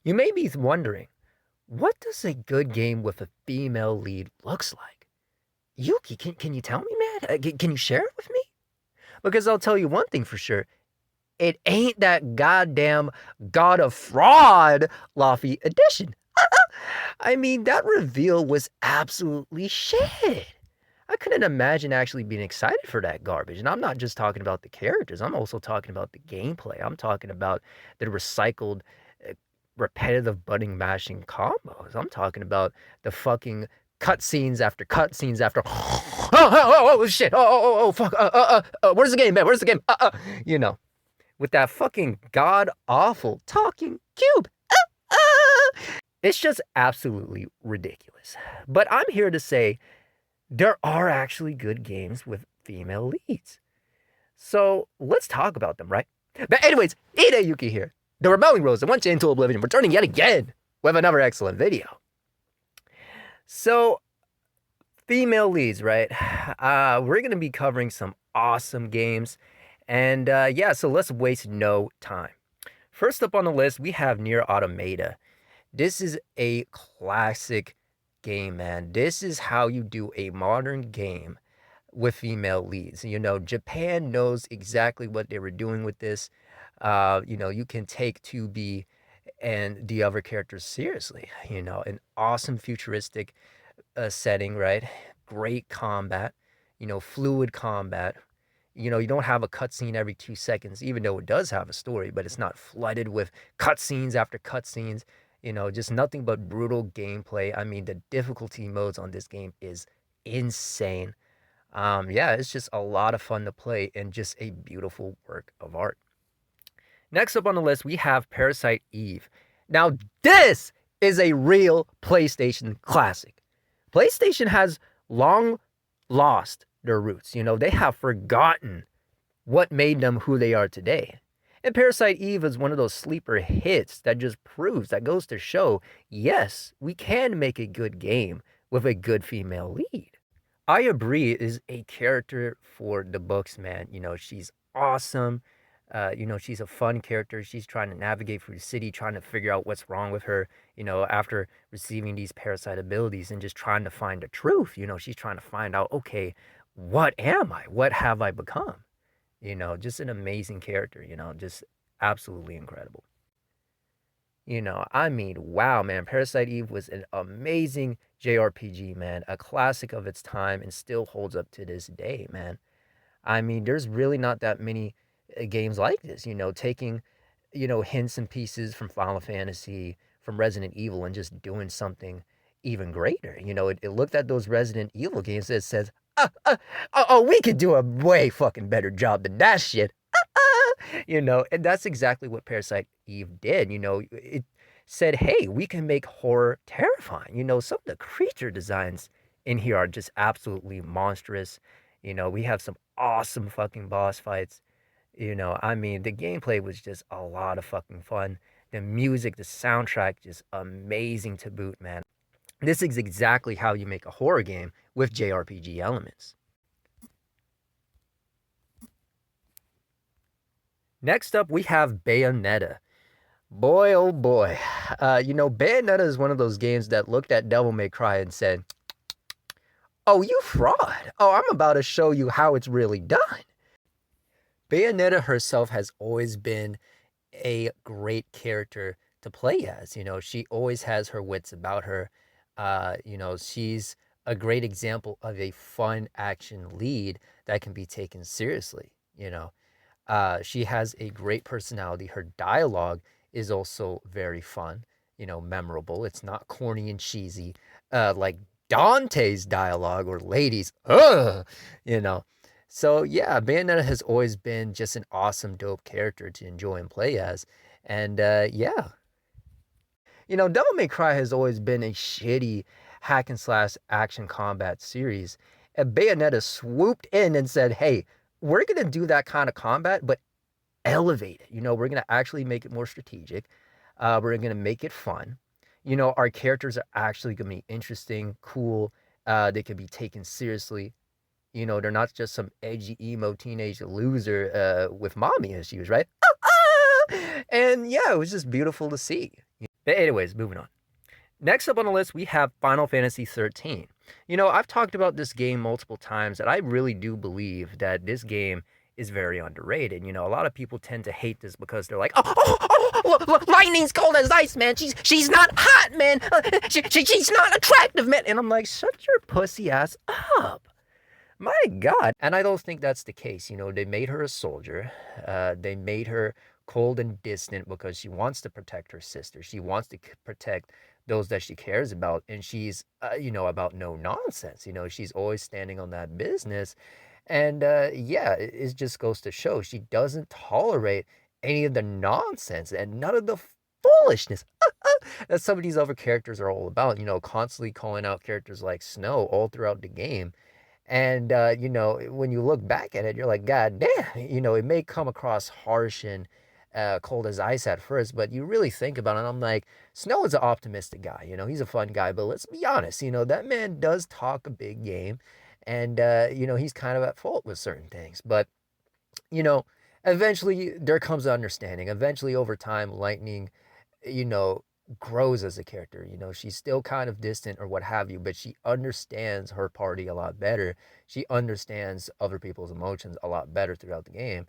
You may be wondering, what does a good game with a female lead looks like? Yuki, can you tell me, man? Can you share it with me? Because I'll tell you one thing for sure. It ain't that goddamn God of Fraud Laffy edition. I mean, that reveal was absolutely shit. I couldn't imagine actually being excited for that garbage. And I'm not just talking about the characters, I'm also talking about the gameplay. I'm talking about the recycled, uh, repetitive button mashing combos. I'm talking about the fucking cutscenes after cutscenes after. Oh, shit. Oh, fuck. Where's the game, man? Where's the game? You know, with that fucking god awful talking cube. It's just absolutely ridiculous. But I'm here to say there are actually good games with female leads. So let's talk about them, right? But anyways, Hideyuki here. The Rebelling Rose that went into oblivion, returning yet again with another excellent video. So, female leads, right? We're going to be covering some awesome games. And yeah, so let's waste no time. First up on the list, we have Nier Automata. This is a classic game, man. This is how you do a modern game with female leads. You know, Japan knows exactly what they were doing with this. You know, you can take 2B and the other characters seriously. You know, an awesome futuristic setting, right? Great combat, you know, fluid combat. You know, you don't have a cutscene every 2 seconds, even though it does have a story, but it's not flooded with cutscenes after cutscenes. You know, just nothing but brutal gameplay. I mean, the difficulty modes on this game is insane. Yeah, it's just a lot of fun to play and just a beautiful work of art. Next up on the list, we have Parasite Eve. Now, this is a real PlayStation classic. PlayStation has long lost their roots. You know, they have forgotten what made them who they are today. And Parasite Eve is one of those sleeper hits that just proves, that goes to show, yes, we can make a good game with a good female lead. Aya Bree is a character for the books, man. You know, she's awesome. You know, she's a fun character. She's trying to navigate through the city, trying to figure out what's wrong with her, you know, after receiving these parasite abilities and just trying to find the truth. You know, she's trying to find out, okay, what am I? What have I become? You know, just an amazing character, you know, just absolutely incredible. You know, I mean, wow, man. Parasite Eve was an amazing JRPG, man. A classic of its time and still holds up to this day, man. I mean, there's really not that many games like this, you know, taking, you know, hints and pieces from Final Fantasy, from Resident Evil, and just doing something even greater. You know, it looked at those Resident Evil games that says, we could do a way fucking better job than that shit. You know, and that's exactly what Parasite Eve did. You know, it said, hey, we can make horror terrifying. You know, some of the creature designs in here are just absolutely monstrous. You know, we have some awesome fucking boss fights. You know, I mean, the gameplay was just a lot of fucking fun. The music, the soundtrack, just amazing to boot, man. This is exactly how you make a horror game with JRPG elements. Next up, we have Bayonetta. Boy, oh boy. You know, Bayonetta is one of those games that looked at Devil May Cry and said, oh, you fraud. Oh, I'm about to show you how it's really done. Bayonetta herself has always been a great character to play as. You know, she always has her wits about her. You know, she's a great example of a fun action lead that can be taken seriously. You know, she has a great personality. Her dialogue is also very fun, you know, memorable. It's not corny and cheesy like Dante's dialogue or Ladies. You know. So yeah, Bayonetta has always been just an awesome, dope character to enjoy and play as. And yeah. You know, Devil May Cry has always been a shitty hack and slash action combat series. And Bayonetta swooped in and said, hey, we're going to do that kind of combat, but elevate it. You know, we're going to actually make it more strategic. We're going to make it fun. You know, our characters are actually going to be interesting, cool. They can be taken seriously. You know, they're not just some edgy, emo teenage loser with mommy issues, right? And yeah, it was just beautiful to see. But anyways, moving on. Next up on the list, we have Final Fantasy 13. I've talked about this game multiple times, and I really do believe that this game is very underrated. A lot of people tend to hate this because they're like, lightning's cold as ice, man. She's not hot, man. She's not attractive, man. And I'm like, shut your pussy ass up. My God. And I don't think that's the case. They made her a soldier. They made her cold and distant because she wants to protect her sister. She wants to protect those that she cares about. And she's, about no nonsense. She's always standing on that business. And yeah, it just goes to show she doesn't tolerate any of the nonsense and none of the foolishness that some of these other characters are all about. Constantly calling out characters like Snow all throughout the game. And, when you look back at it, you're like, God damn, it may come across harsh and cold as ice at first, but you really think about it, and I'm like, Snow is an optimistic guy. He's a fun guy, but let's be honest, that man does talk a big game, and, he's kind of at fault with certain things. But, you know, eventually there comes understanding. Eventually, over time, Lightning, you know, grows as a character. She's still kind of distant or what have you, but she understands her party a lot better. She understands other people's emotions a lot better throughout the game.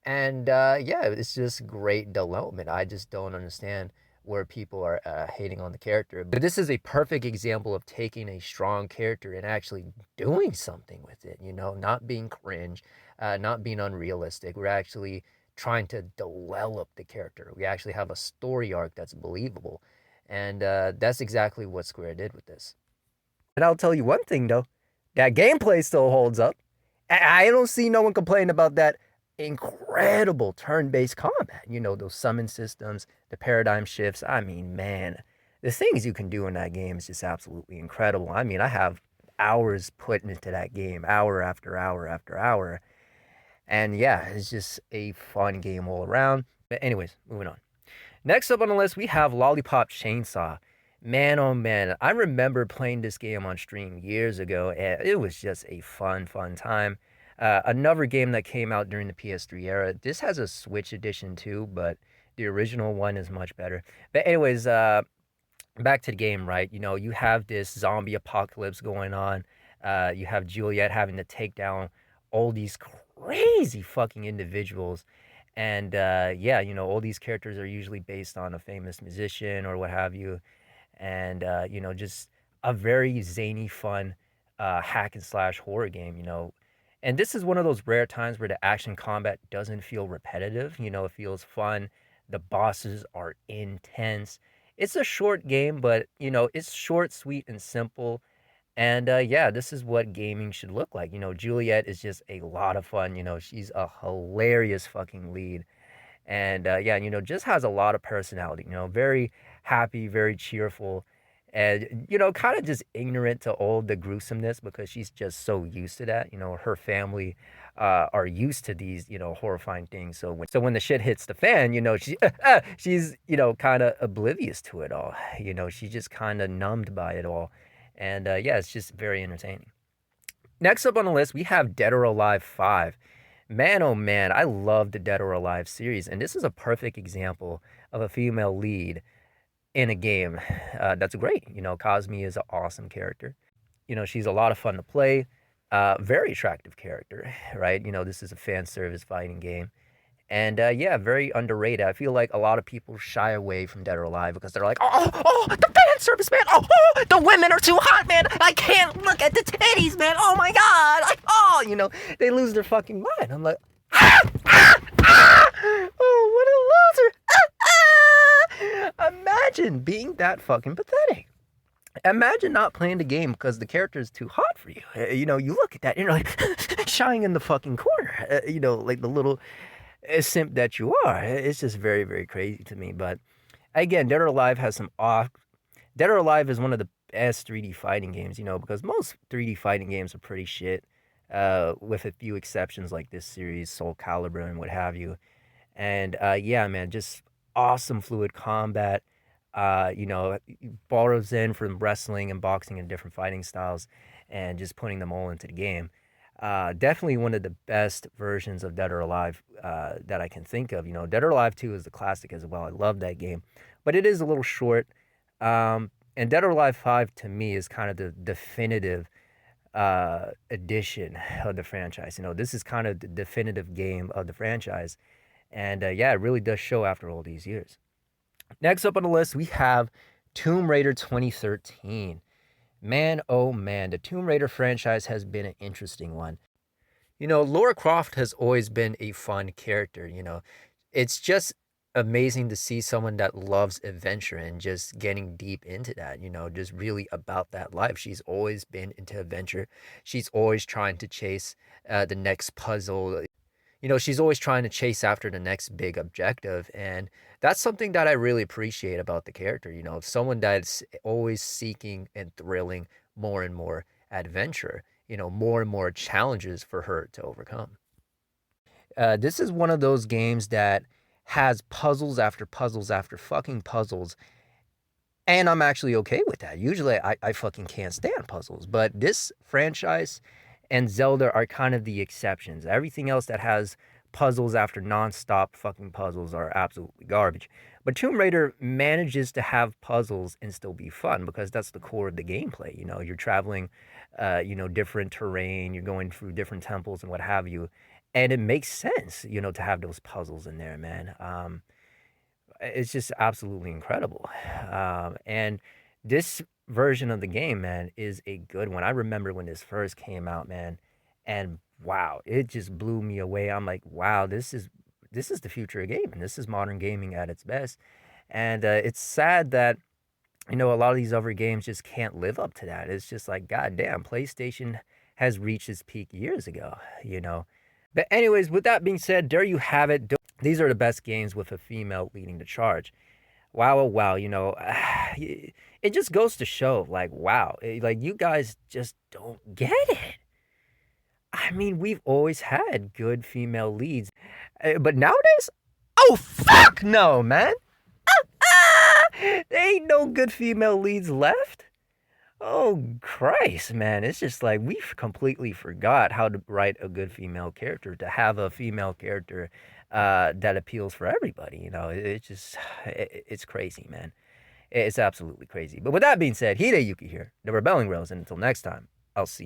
And yeah, it's just great development. I just don't understand where people are hating on the character. But this is a perfect example of taking a strong character and actually doing something with it, not being cringe, not being unrealistic. We're actually trying to develop the character. We actually have a story arc that's believable. And that's exactly what Square did with this. And I'll tell you one thing, though, that gameplay still holds up. I don't see no one complaining about that incredible turn-based combat. Those summon systems, the paradigm shifts. I mean, man, the things you can do in that game is just absolutely incredible. I mean, I have hours put into that game, hour after hour after hour. And yeah, it's just a fun game all around. But anyways, moving on. Next up on the list, we have Lollipop Chainsaw. Man, oh man, I remember playing this game on stream years ago, and it was just a fun time. Another game that came out during the PS3 era. This has a Switch edition too, but the original one is much better. But anyways, back to the game, right? You have this zombie apocalypse going on. You have Juliet having to take down all these crazy fucking individuals. And yeah, all these characters are usually based on a famous musician or what have you. And, just a very zany, fun hack and slash horror game. And this is one of those rare times where the action combat doesn't feel repetitive. It feels fun. The bosses are intense. It's a short game, but, it's short, sweet, and simple. And yeah, this is what gaming should look like. Juliet is just a lot of fun. She's a hilarious fucking lead. And yeah, just has a lot of personality. Very happy, very cheerful, and kind of just ignorant to all the gruesomeness because she's just so used to that. Her family are used to these horrifying things. So when the shit hits the fan, she's kind of oblivious to it all. She's just kind of numbed by it all, and yeah, it's just very entertaining. Next up on the list, we have Dead or Alive 5. Man, oh man, I love the Dead or Alive series, and this is a perfect example of a female lead in a game that's great. Cosme is an awesome character. She's a lot of fun to play, very attractive character, right? This is a fan service fighting game. And yeah, very underrated. I feel like a lot of people shy away from Dead or Alive because they're like, the fan service, man. The women are too hot, man. I can't look at the titties, man. Oh my God. They lose their fucking mind. I'm like, oh, what a loser. Imagine being that fucking pathetic. Imagine not playing the game because the character is too hot for you. You look at that and you're like, shying in the fucking corner. Like the little simp that you are. It's just very, very crazy to me. But again, Dead or Alive has some off. Dead or Alive is one of the best 3D fighting games, because most 3D fighting games are pretty shit, with a few exceptions like this series, Soul Calibur and what have you. And yeah, man, just awesome fluid combat. Borrows in from wrestling and boxing and different fighting styles, and just putting them all into the game. Definitely one of the best versions of Dead or Alive that I can think of. Dead or Alive 2 is the classic as well. I love that game. but it is a little short. And Dead or Alive 5 to me is kind of the definitive edition of the franchise. You know, this is kind of the definitive game of the franchise. And yeah, it really does show after all these years. Next up on the list, we have Tomb Raider 2013. Man, oh man, the Tomb Raider franchise has been an interesting one. You know, Laura Croft has always been a fun character. You know, it's just amazing to see someone that loves adventure and just getting deep into that, you know, just really about that life. She's always been into adventure. She's always trying to chase the next puzzle. You know, she's always trying to chase after the next big objective. And that's something that I really appreciate about the character. You know, someone that's always seeking and thrilling more and more adventure, you know, more and more challenges for her to overcome. This is one of those games that has puzzles after puzzles after fucking puzzles. And I'm actually okay with that. Usually I fucking can't stand puzzles. But this franchise and Zelda are kind of the exceptions. Everything else that has puzzles after nonstop fucking puzzles are absolutely garbage. But Tomb Raider manages to have puzzles and still be fun because that's the core of the gameplay. You know, you're traveling, you know, different terrain, you're going through different temples and what have you. And it makes sense, you know, to have those puzzles in there, man. It's just absolutely incredible. And this version of the game, man, is a good one. I remember when this first came out, man, and wow, it just blew me away. I'm like, wow, this is the future of gaming. This is modern gaming at its best. And it's sad that you know a lot of these other games just can't live up to that. It's just like, goddamn, PlayStation has reached its peak years ago, you know. But anyways, with that being said, there you have it. These are the best games with a female leading the charge. Wow, oh, wow, you know, it just goes to show, like, wow, like you guys just don't get it. I mean, we've always had good female leads, but nowadays, oh fuck no, man. There ain't no good female leads left. Oh Christ, man! It's just like we completely forgot how to write a good female character. To have a female character that appeals for everybody, you know, it's just it's crazy, man. It's absolutely crazy. But with that being said, Hideyuki here, the Rebelling Rose, and until next time, I'll see you.